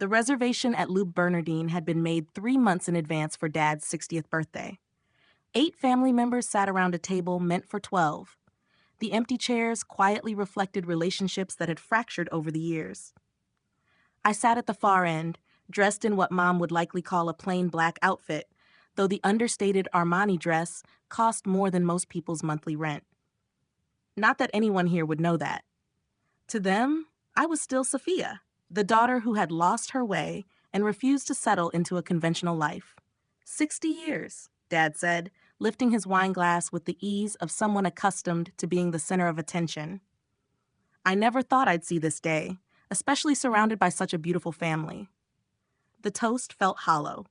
The reservation at Lou Bernardine had been made 3 months in advance for Dad's 60th birthday. 8 family members sat around a table meant for 12. The empty chairs quietly reflected relationships that had fractured over the years. I sat at the far end, dressed in what Mom would likely call a plain black outfit, though the understated Armani dress cost more than most people's monthly rent. Not that anyone here would know that. To them, I was still Sophia, the daughter who had lost her way and refused to settle into a conventional life. 60 years, Dad said, lifting his wine glass with the ease of someone accustomed to being the center of attention. I never thought I'd see this day, especially surrounded by such a beautiful family. The toast felt hollow.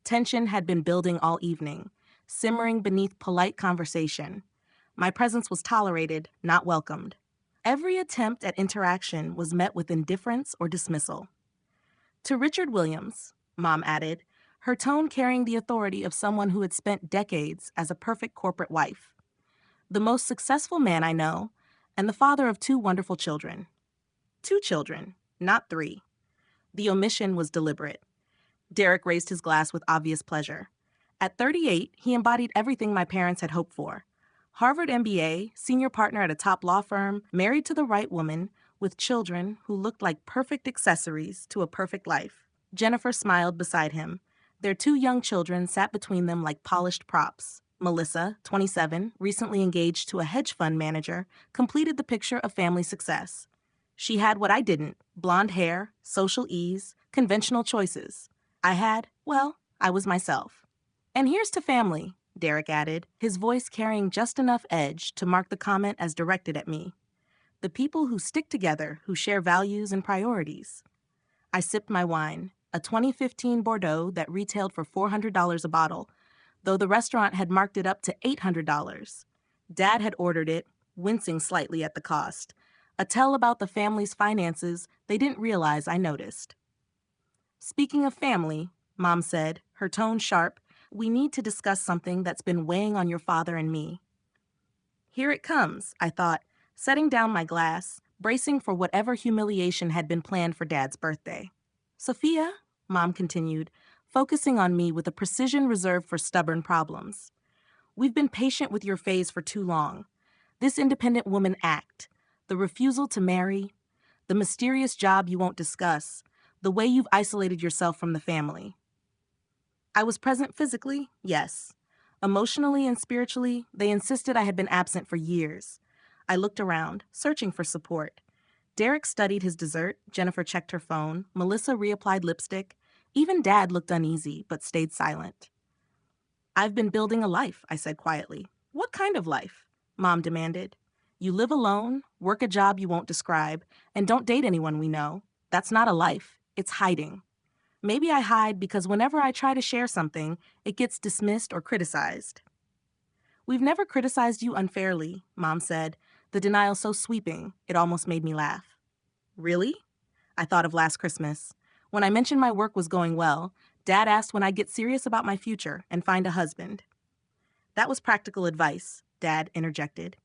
Tension had been building all evening, simmering beneath polite conversation. My presence was tolerated, not welcomed. Every attempt at interaction was met with indifference or dismissal. To Richard Williams, Mom added, her tone carrying the authority of someone who had spent decades as a perfect corporate wife. The most successful man I know, and the father of 2 wonderful children. 2 children, not 3. The omission was deliberate. Derek raised his glass with obvious pleasure. At 38, he embodied everything my parents had hoped for. Harvard MBA, senior partner at a top law firm, married to the right woman, with children who looked like perfect accessories to a perfect life. Jennifer smiled beside him. Their 2 young children sat between them like polished props. Melissa, 27, recently engaged to a hedge fund manager, completed the picture of family success. She had what I didn't: blonde hair, social ease, conventional choices. I was myself. And here's to family, Derek added, his voice carrying just enough edge to mark the comment as directed at me. The people who stick together, who share values and priorities. I sipped my wine, a 2015 Bordeaux that retailed for $400 a bottle, though the restaurant had marked it up to $800. Dad had ordered it, wincing slightly at the cost, a tell about the family's finances they didn't realize I noticed. Speaking of family, Mom said, her tone sharp, we need to discuss something that's been weighing on your father and me. Here it comes, I thought, setting down my glass, bracing for whatever humiliation had been planned for Dad's birthday. Sophia, Mom continued, focusing on me with a precision reserved for stubborn problems. We've been patient with your phase for too long. This independent woman act, the refusal to marry, the mysterious job you won't discuss, the way you've isolated yourself from the family. I was present physically, yes. Emotionally and spiritually, they insisted I had been absent for years. I looked around, searching for support. Derek studied his dessert, Jennifer checked her phone, Melissa reapplied lipstick. Even Dad looked uneasy, but stayed silent. I've been building a life, I said quietly. What kind of life? Mom demanded. You live alone, work a job you won't describe, and don't date anyone we know. That's not a life. It's hiding. Maybe I hide because whenever I try to share something, it gets dismissed or criticized. We've never criticized you unfairly, Mom said, the denial so sweeping it almost made me laugh. Really? I thought of last Christmas. When I mentioned my work was going well, Dad asked when I'd get serious about my future and find a husband. That was practical advice, Dad interjected.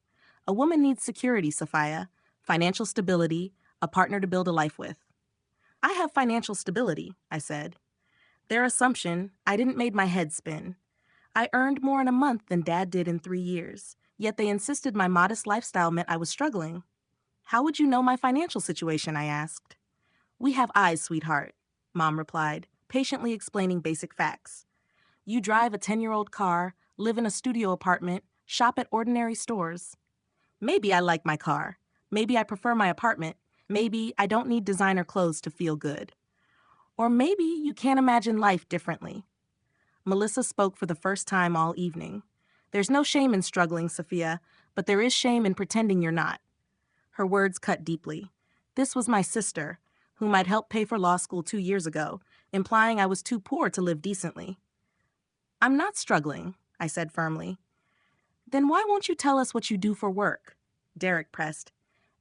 A woman needs security, Sophia, financial stability, a partner to build a life with. I have financial stability, I said. Their assumption, I didn't make my head spin. I earned more in a month than Dad did in 3 years, yet they insisted my modest lifestyle meant I was struggling. How would you know my financial situation, I asked. We have eyes, sweetheart, Mom replied, patiently explaining basic facts. You drive a 10-year-old car, live in a studio apartment, shop at ordinary stores. Maybe I like my car. Maybe I prefer my apartment. Maybe I don't need designer clothes to feel good. Or maybe you can't imagine life differently. Melissa spoke for the first time all evening. There's no shame in struggling, Sophia, but there is shame in pretending you're not. Her words cut deeply. This was my sister, whom I'd helped pay for law school 2 years ago, implying I was too poor to live decently. I'm not struggling, I said firmly. Then why won't you tell us what you do for work? Derek pressed.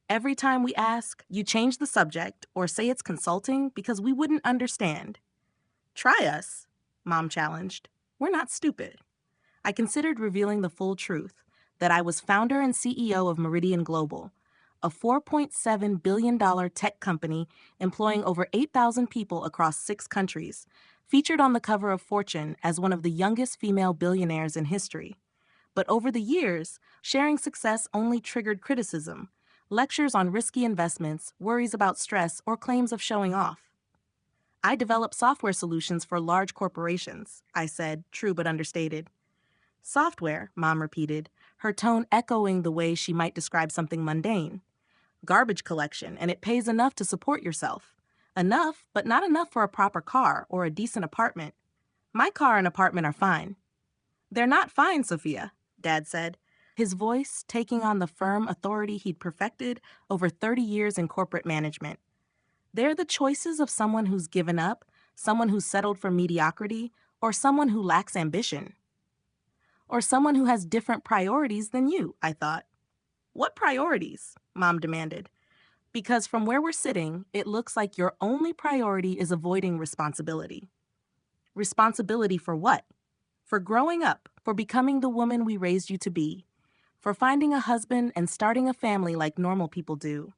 Every time we ask, you change the subject or say it's consulting because we wouldn't understand. Try us, Mom challenged. We're not stupid. I considered revealing the full truth, that I was founder and CEO of Meridian Global, a $4.7 billion tech company employing over 8,000 people across 6 countries, featured on the cover of Fortune as one of the youngest female billionaires in history. But over the years, sharing success only triggered criticism, lectures on risky investments, worries about stress, or claims of showing off. I develop software solutions for large corporations, I said, true but understated. Software, Mom repeated, her tone echoing the way she might describe something mundane. Garbage collection, and it pays enough to support yourself. Enough, but not enough for a proper car or a decent apartment. My car and apartment are fine. They're not fine, Sophia, Dad said, his voice taking on the firm authority he'd perfected over 30 years in corporate management. They're the choices of someone who's given up, someone who's settled for mediocrity, or someone who lacks ambition. Or someone who has different priorities than you, I thought. What priorities? Mom demanded. Because from where we're sitting, it looks like your only priority is avoiding responsibility. Responsibility for what? For growing up, for becoming the woman we raised you to be, for finding a husband and starting a family like normal people do.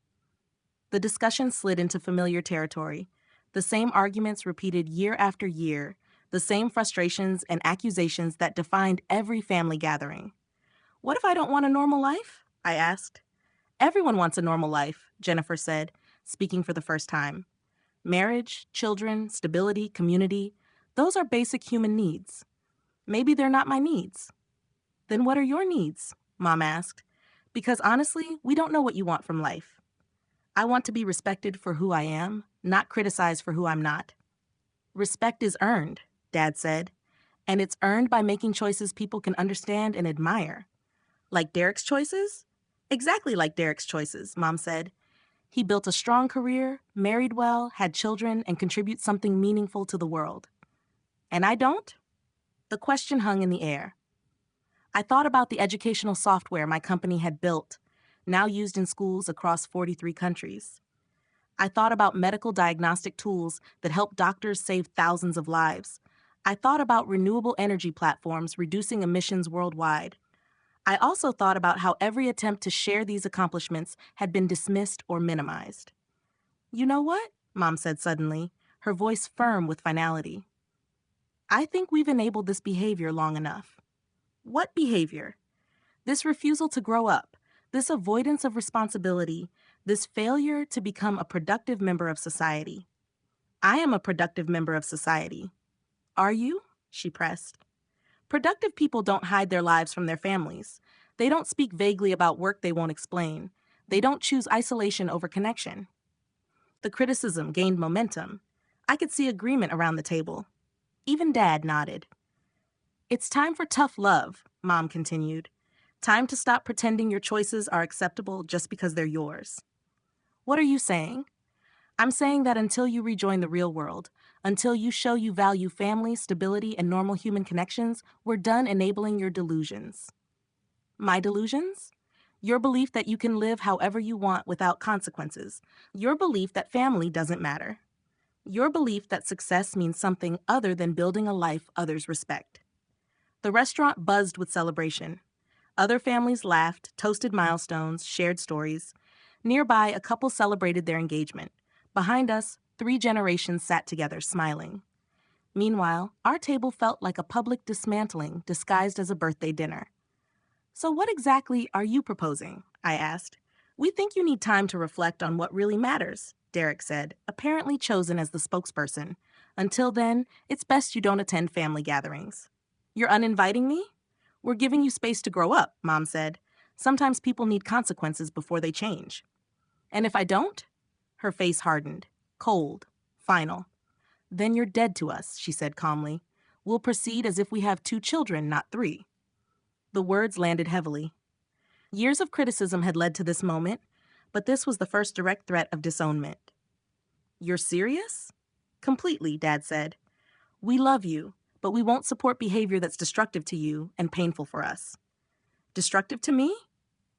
The discussion slid into familiar territory, the same arguments repeated year after year, the same frustrations and accusations that defined every family gathering. What if I don't want a normal life? I asked. Everyone wants a normal life, Jennifer said, speaking for the first time. Marriage, children, stability, community, those are basic human needs. Maybe they're not my needs. Then what are your needs? Mom asked. Because honestly, we don't know what you want from life. I want to be respected for who I am, not criticized for who I'm not. Respect is earned, Dad said, and it's earned by making choices people can understand and admire. Like Derek's choices? Exactly like Derek's choices, Mom said. He built a strong career, married well, had children, and contributes something meaningful to the world. And I don't? The question hung in the air. I thought about the educational software my company had built, now used in schools across 43 countries. I thought about medical diagnostic tools that help doctors save thousands of lives. I thought about renewable energy platforms reducing emissions worldwide. I also thought about how every attempt to share these accomplishments had been dismissed or minimized. You know what? Mom said suddenly, her voice firm with finality. I think we've enabled this behavior long enough. What behavior? This refusal to grow up, this avoidance of responsibility, this failure to become a productive member of society. I am a productive member of society. Are you? She pressed. Productive people don't hide their lives from their families. They don't speak vaguely about work they won't explain. They don't choose isolation over connection. The criticism gained momentum. I could see agreement around the table. Even Dad nodded. It's time for tough love, Mom continued. Time to stop pretending your choices are acceptable just because they're yours. What are you saying? I'm saying that until you rejoin the real world, until you show you value family, stability, and normal human connections, we're done enabling your delusions. My delusions? Your belief that you can live however you want without consequences. Your belief that family doesn't matter. Your belief that success means something other than building a life others respect. The restaurant buzzed with celebration. Other families laughed, toasted milestones, shared stories. Nearby, a couple celebrated their engagement. Behind us, 3 generations sat together, smiling. Meanwhile, our table felt like a public dismantling disguised as a birthday dinner. So what exactly are you proposing? I asked. We think you need time to reflect on what really matters, Derek said, apparently chosen as the spokesperson. Until then, it's best you don't attend family gatherings. You're uninviting me? We're giving you space to grow up, Mom said. Sometimes people need consequences before they change. And if I don't? Her face hardened. Cold. Final. Then you're dead to us, she said calmly. We'll proceed as if we have 2 children, not 3. The words landed heavily. Years of criticism had led to this moment, but this was the first direct threat of disownment. You're serious? Completely, Dad said. We love you, but we won't support behavior that's destructive to you and painful for us. Destructive to me?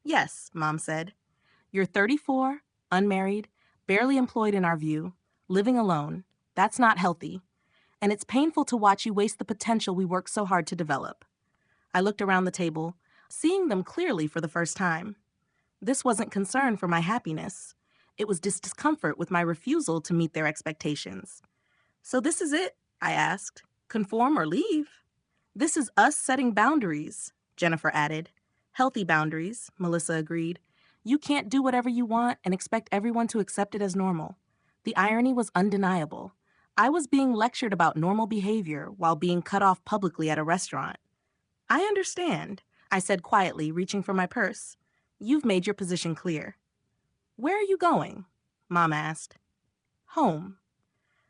Yes, Mom said. You're 34, unmarried, barely employed in our view, living alone. That's not healthy. And it's painful to watch you waste the potential we worked so hard to develop. I looked around the table, seeing them clearly for the first time. This wasn't concern for my happiness. It was discomfort with my refusal to meet their expectations. So this is it? I asked. Conform or leave? This is us setting boundaries, Jennifer added. Healthy boundaries, Melissa agreed. You can't do whatever you want and expect everyone to accept it as normal. The irony was undeniable. I was being lectured about normal behavior while being cut off publicly at a restaurant. I understand, I said quietly, reaching for my purse. You've made your position clear. Where are you going? Mom asked. Home.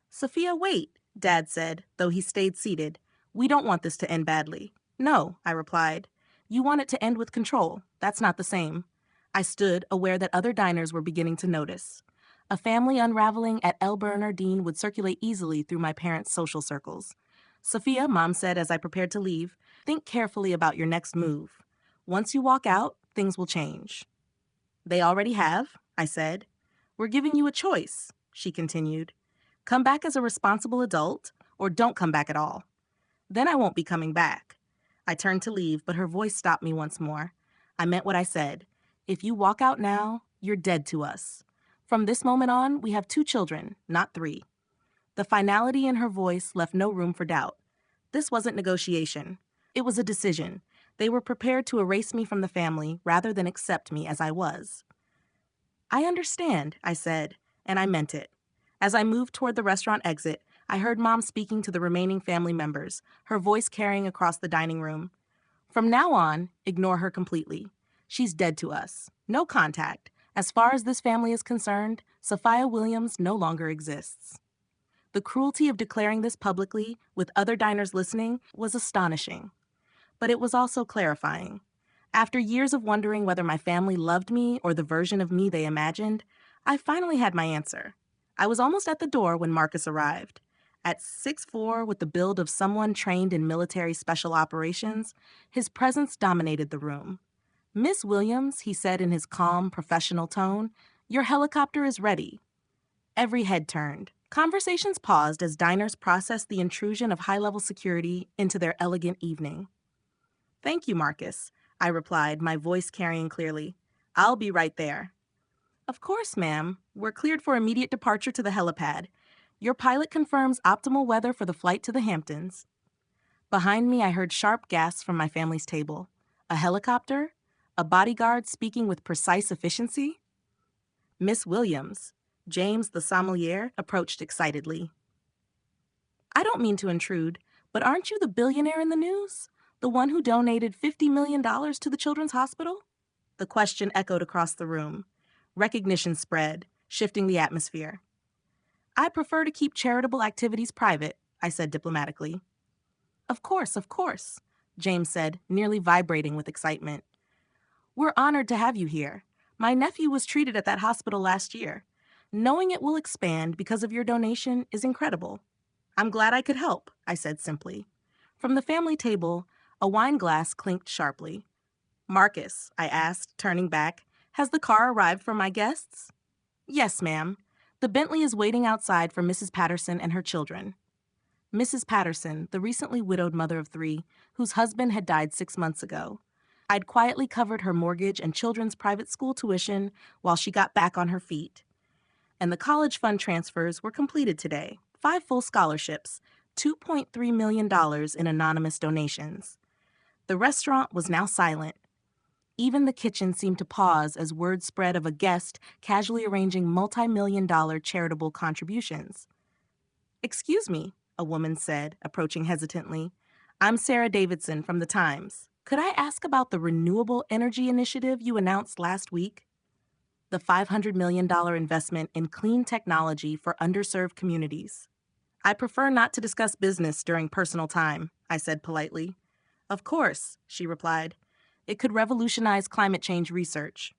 Sophia, wait, Dad said, though he stayed seated. We don't want this to end badly. No, I replied. You want it to end with control. That's not the same. I stood, aware that other diners were beginning to notice. A family unraveling at El Bernardine would circulate easily through my parents' social circles. Sophia, Mom said as I prepared to leave, think carefully about your next move. Once you walk out, things will change. They already have, I said. We're giving you a choice, she continued. Come back as a responsible adult, or don't come back at all. Then I won't be coming back. I turned to leave, but her voice stopped me once more. I meant what I said. If you walk out now, you're dead to us. From this moment on, we have 2 children, not 3. The finality in her voice left no room for doubt. This wasn't negotiation. It was a decision. They were prepared to erase me from the family rather than accept me as I was. I understand, I said, and I meant it. As I moved toward the restaurant exit, I heard Mom speaking to the remaining family members, her voice carrying across the dining room. From now on, ignore her completely. She's dead to us. No contact. As far as this family is concerned, Sophia Williams no longer exists. The cruelty of declaring this publicly, with other diners listening, was astonishing. But it was also clarifying. After years of wondering whether my family loved me or the version of me they imagined, I finally had my answer. I was almost at the door when Marcus arrived. At 6'4", with the build of someone trained in military special operations, his presence dominated the room. Miss Williams, he said in his calm, professional tone, your helicopter is ready. Every head turned. Conversations paused as diners processed the intrusion of high-level security into their elegant evening. Thank you, Marcus, I replied, my voice carrying clearly. I'll be right there. Of course, ma'am. We're cleared for immediate departure to the helipad. Your pilot confirms optimal weather for the flight to the Hamptons. Behind me, I heard sharp gasps from my family's table. A helicopter? A bodyguard speaking with precise efficiency? Miss Williams, James the sommelier, approached excitedly. I don't mean to intrude, but aren't you the billionaire in the news? The one who donated $50 million to the Children's Hospital? The question echoed across the room. Recognition spread, shifting the atmosphere. I prefer to keep charitable activities private, I said diplomatically. Of course, James said, nearly vibrating with excitement. We're honored to have you here. My nephew was treated at that hospital last year. Knowing it will expand because of your donation is incredible. I'm glad I could help, I said simply. From the family table, a wine glass clinked sharply. Marcus, I asked, turning back, has the car arrived for my guests? Yes, ma'am. The Bentley is waiting outside for Mrs. Patterson and her children. Mrs. Patterson, the recently widowed mother of 3, whose husband had died 6 months ago. I'd quietly covered her mortgage and children's private school tuition while she got back on her feet. And the college fund transfers were completed today. 5 full scholarships, $2.3 million in anonymous donations. The restaurant was now silent. Even the kitchen seemed to pause as word spread of a guest casually arranging multi-million-dollar charitable contributions. Excuse me, a woman said, approaching hesitantly. I'm Sarah Davidson from The Times. Could I ask about the renewable energy initiative you announced last week? The $500 million investment in clean technology for underserved communities. I prefer not to discuss business during personal time, I said politely. Of course, she replied. It could revolutionize climate change research.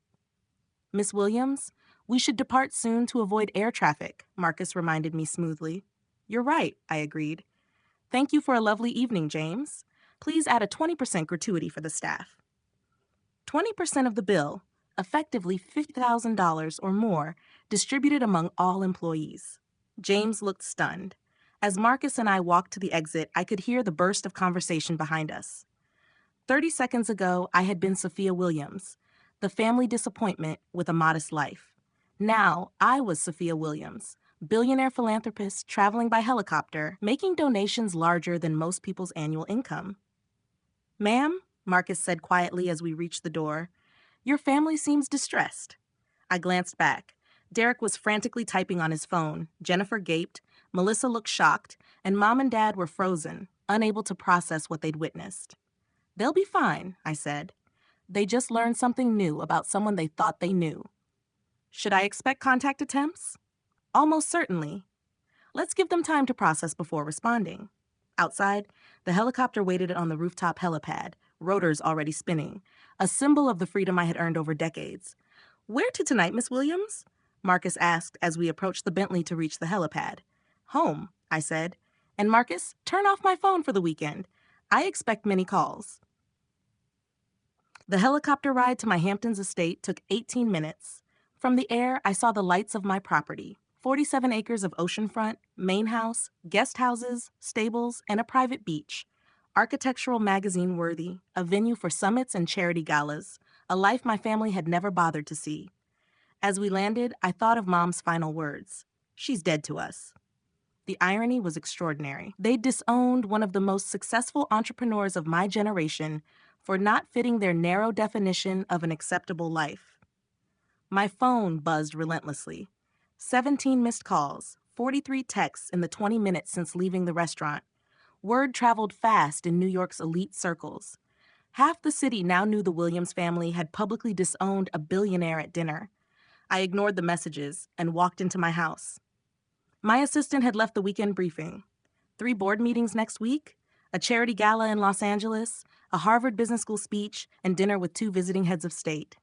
Miss Williams, we should depart soon to avoid air traffic, Marcus reminded me smoothly. You're right, I agreed. Thank you for a lovely evening, James. Please add a 20% gratuity for the staff. 20% of the bill, effectively $50,000 or more, distributed among all employees. James looked stunned. As Marcus and I walked to the exit, I could hear the burst of conversation behind us. 30 seconds ago, I had been Sophia Williams. the family disappointment with a modest life. Now, I was Sophia Williams, billionaire philanthropist traveling by helicopter, making donations larger than most people's annual income. "Ma'am," Marcus said quietly as we reached the door, "your family seems distressed." I glanced back. Derek was frantically typing on his phone. Jennifer gaped, Melissa looked shocked, and Mom and Dad were frozen, unable to process what they'd witnessed. "They'll be fine," I said. "They just learned something new about someone they thought they knew." "Should I expect contact attempts?" "Almost certainly. Let's give them time to process before responding." Outside, the helicopter waited on the rooftop helipad, rotors already spinning, a symbol of the freedom I had earned over decades. "Where to tonight, Miss Williams?" Marcus asked as we approached the Bentley to reach the helipad. "Home," I said. "And Marcus, turn off my phone for the weekend. I expect many calls." The helicopter ride to my Hamptons estate took 18 minutes. From the air, I saw the lights of my property: 47 acres of oceanfront, main house, guest houses, stables, and a private beach. Architectural magazine worthy, a venue for summits and charity galas, a life my family had never bothered to see. As we landed, I thought of Mom's final words: "She's dead to us." The irony was extraordinary. They disowned one of the most successful entrepreneurs of my generation for not fitting their narrow definition of an acceptable life. My phone buzzed relentlessly. 17 missed calls, 43 texts in the 20 minutes since leaving the restaurant. Word traveled fast in New York's elite circles. Half the city now knew the Williams family had publicly disowned a billionaire at dinner. I ignored the messages and walked into my house. My assistant had left the weekend briefing. 3 board meetings next week, a charity gala in Los Angeles, a Harvard Business School speech, and dinner with 2 visiting heads of state.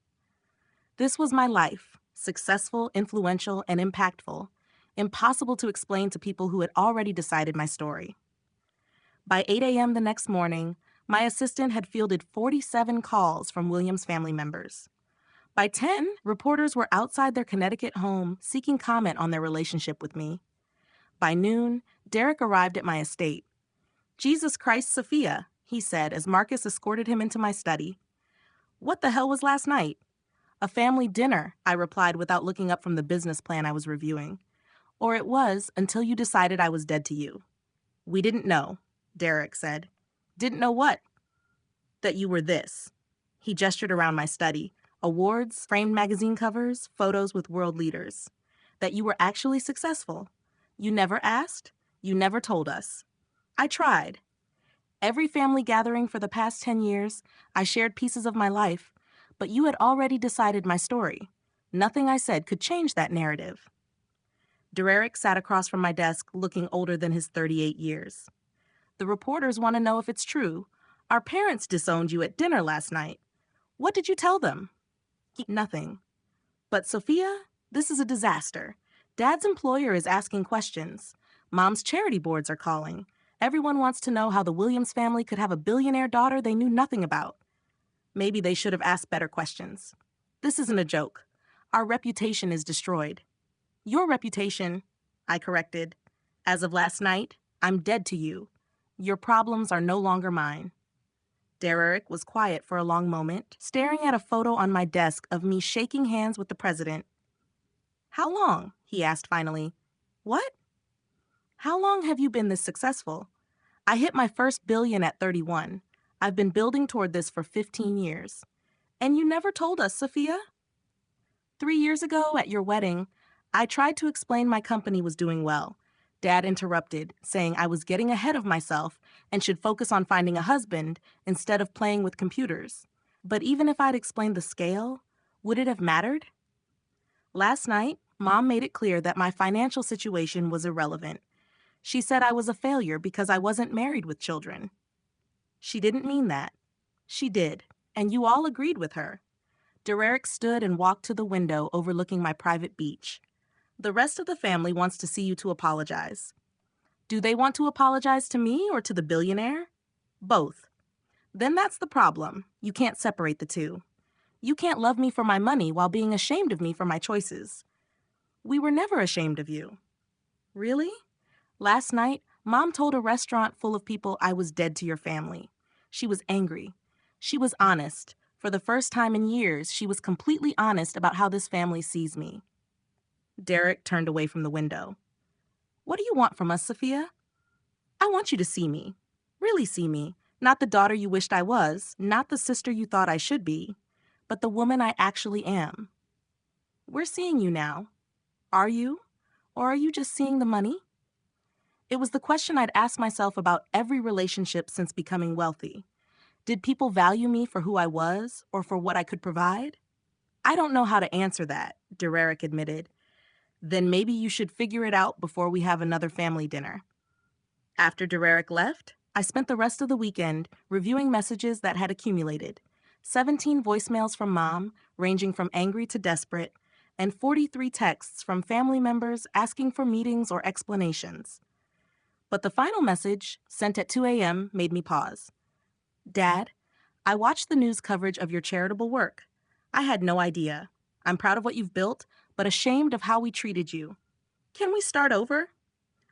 This was my life, successful, influential, and impactful, impossible to explain to people who had already decided my story. By 8 a.m. the next morning, my assistant had fielded 47 calls from Williams family members. By 10, reporters were outside their Connecticut home seeking comment on their relationship with me. By noon, Derek arrived at my estate. "Jesus Christ, Sophia," he said as Marcus escorted him into my study. "What the hell was last night?" "A family dinner," I replied without looking up from the business plan I was reviewing. "Or it was until you decided I was dead to you." "We didn't know," Derek said. "Didn't know what?" "That you were this." He gestured around my study. Awards, framed magazine covers, photos with world leaders. "That you were actually successful. You never asked. You never told us." I tried. Every family gathering for the past 10 years, I shared pieces of my life, but you had already decided my story. Nothing I said could change that narrative. Derek sat across from my desk, looking older than his 38 years. "The reporters want to know if it's true. Our parents disowned you at dinner last night. What did you tell them?" "Nothing." "But Sophia, this is a disaster. Dad's employer is asking questions. Mom's charity boards are calling. Everyone wants to know how the Williams family could have a billionaire daughter they knew nothing about. Maybe they should have asked better questions. This isn't a joke. Our reputation is destroyed." "Your reputation," I corrected. "As of last night, I'm dead to you. Your problems are no longer mine." Derek was quiet for a long moment, staring at a photo on my desk of me shaking hands with the president. "How long?" he asked finally. "What?" "How long have you been this successful?" "I hit my first billion at 31. I've been building toward this for 15 years. "And you never told us, Sophia?" 3 years ago, at your wedding, I tried to explain my company was doing well. Dad interrupted, saying I was getting ahead of myself and should focus on finding a husband instead of playing with computers. But even if I'd explained the scale, would it have mattered? Last night, Mom made it clear that my financial situation was irrelevant. She said I was a failure because I wasn't married with children. She didn't mean that. She did, and you all agreed with her. Derek stood and walked to the window overlooking my private beach. "The rest of the family wants to see you to apologize." "Do they want to apologize to me or to the billionaire?" "Both." "Then that's the problem. You can't separate the two. You can't love me for my money while being ashamed of me for my choices." "We were never ashamed of you." "Really? Last night, Mom told a restaurant full of people I was dead to your family. She was angry. She was honest. For the first time in years, she was completely honest about how this family sees me. Derek turned away from the window. What do you want from us, Sophia? I want you to see me. Really see me. Not the daughter you wished I was, not the sister you thought I should be, but the woman I actually am. We're seeing you now. Are you? Or are you just seeing the money? It was the question I'd asked myself about every relationship since becoming wealthy. Did people value me for who I was or for what I could provide? I don't know how to answer that, Derek admitted. Then maybe you should figure it out before we have another family dinner. After Derek left, I spent the rest of the weekend reviewing messages that had accumulated. 17 voicemails from Mom, ranging from angry to desperate, and 43 texts from family members asking for meetings or explanations. But the final message, sent at 2 a.m., made me pause. Dad, I watched the news coverage of your charitable work. I had no idea. I'm proud of what you've built, but ashamed of how we treated you. Can we start over?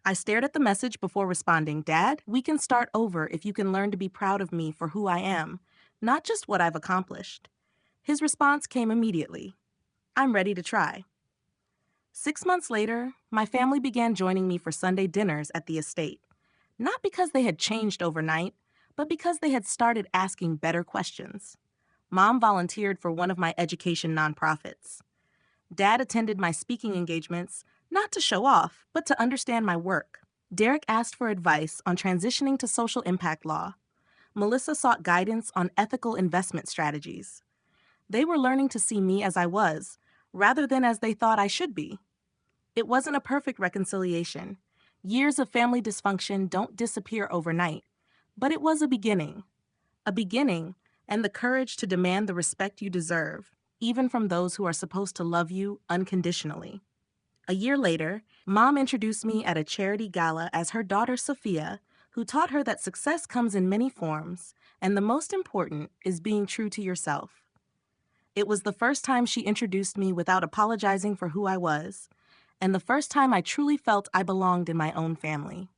I stared at the message before responding. Dad, we can start over if you can learn to be proud of me for who I am, not just what I've accomplished. His response came immediately. I'm ready to try. 6 months later, my family began joining me for Sunday dinners at the estate. Not because they had changed overnight, but because they had started asking better questions. Mom volunteered for one of my education nonprofits. Dad attended my speaking engagements, not to show off, but to understand my work. Derek asked for advice on transitioning to social impact law. Melissa sought guidance on ethical investment strategies. They were learning to see me as I was, rather than as they thought I should be. It wasn't a perfect reconciliation. Years of family dysfunction don't disappear overnight, but it was a beginning. A beginning, and the courage to demand the respect you deserve, even from those who are supposed to love you unconditionally. A year later, Mom introduced me at a charity gala as her daughter Sophia, who taught her that success comes in many forms, and the most important is being true to yourself. It was the first time she introduced me without apologizing for who I was, and the first time I truly felt I belonged in my own family.